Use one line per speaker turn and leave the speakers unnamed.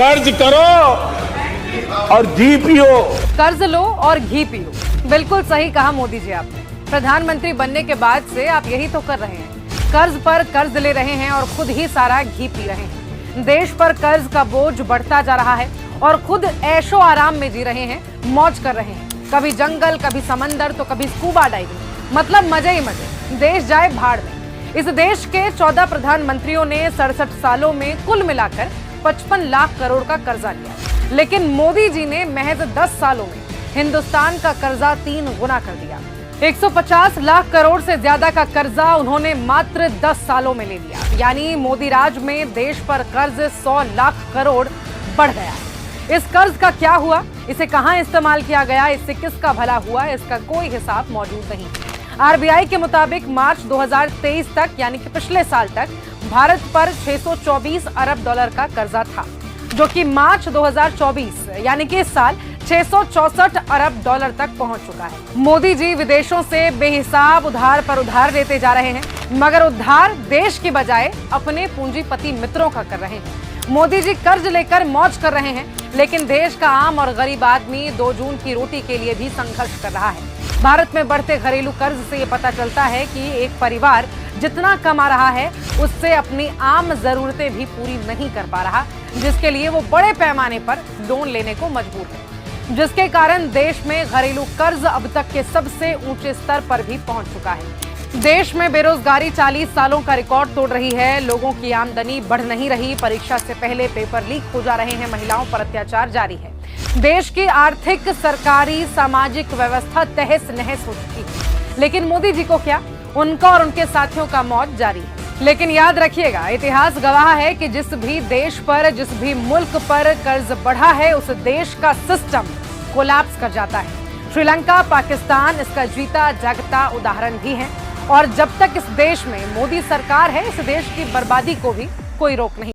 कर्ज करो और घी पियो।
कर्ज लो और घी पियो। बिल्कुल सही कहा मोदी जी आपने। प्रधानमंत्री बनने के बाद से आप यही तो कर रहे हैं। कर्ज पर कर्ज ले रहे हैं और खुद ही सारा घी पी रहे हैं। देश पर कर्ज का बोझ बढ़ता जा रहा है और खुद ऐशो आराम में जी रहे हैं, मौज कर रहे हैं। कभी जंगल, कभी समंदर, तो कभी स्कूबा डाइविंग। मतलब मजे ही मजे। देश जाए भाड़ में। इस देश के 14 प्रधानमंत्रियों ने 67 सालों में कुल मिलाकर 55 लाख करोड़ का कर्जा लिया, लेकिन मोदी जी ने महज 10 सालों में हिंदुस्तान का कर्जा 3 गुना कर दिया। 150 लाख करोड़ से ज्यादा का कर्जा उन्होंने मात्र 10 सालों में ले लिया। यानी मोदी राज में देश पर कर्ज 100 लाख करोड़ बढ़ गया। इस कर्ज का क्या हुआ, इसे कहां इस्तेमाल किया गया, इससे किसका भला हुआ, इसका कोई हिसाब मौजूद नहीं। आरबीआई के मुताबिक मार्च 2023 तक, यानी कि पिछले साल तक, भारत पर 624 अरब डॉलर का कर्जा था, जो कि मार्च 2024 यानी कि इस साल 664 अरब डॉलर तक पहुंच चुका है। मोदी जी विदेशों से बेहिसाब उधार पर उधार लेते जा रहे हैं, मगर उधार देश की बजाय अपने पूंजीपति मित्रों का कर रहे हैं। मोदी जी कर्ज लेकर मौज कर रहे हैं, लेकिन देश का आम और गरीब आदमी 2 जून की रोटी के लिए भी संघर्ष कर रहा है। भारत में बढ़ते घरेलू कर्ज से ये पता चलता है कि एक परिवार जितना कमा रहा है, उससे अपनी आम जरूरतें भी पूरी नहीं कर पा रहा, जिसके लिए वो बड़े पैमाने पर लोन लेने को मजबूर है, जिसके कारण देश में घरेलू कर्ज अब तक के सबसे ऊंचे स्तर पर भी पहुंच चुका है। देश में बेरोजगारी 40 सालों का रिकॉर्ड तोड़ रही है। लोगों की आमदनी बढ़ नहीं रही। परीक्षा से पहले पेपर लीक हो जा रहे हैं। महिलाओं पर अत्याचार जारी है। देश की आर्थिक, सरकारी, सामाजिक व्यवस्था तहस नहस हो चुकी है। लेकिन मोदी जी को क्या, उनका और उनके साथियों का मौज जारी है। लेकिन याद रखिएगा, इतिहास गवाह है कि जिस भी देश पर, जिस भी मुल्क पर कर्ज बढ़ा है, उस देश का सिस्टम कोलैप्स कर जाता है। श्रीलंका, पाकिस्तान इसका जीता जागता उदाहरण भी है। और जब तक इस देश में मोदी सरकार है, इस देश की बर्बादी को भी कोई रोक नहीं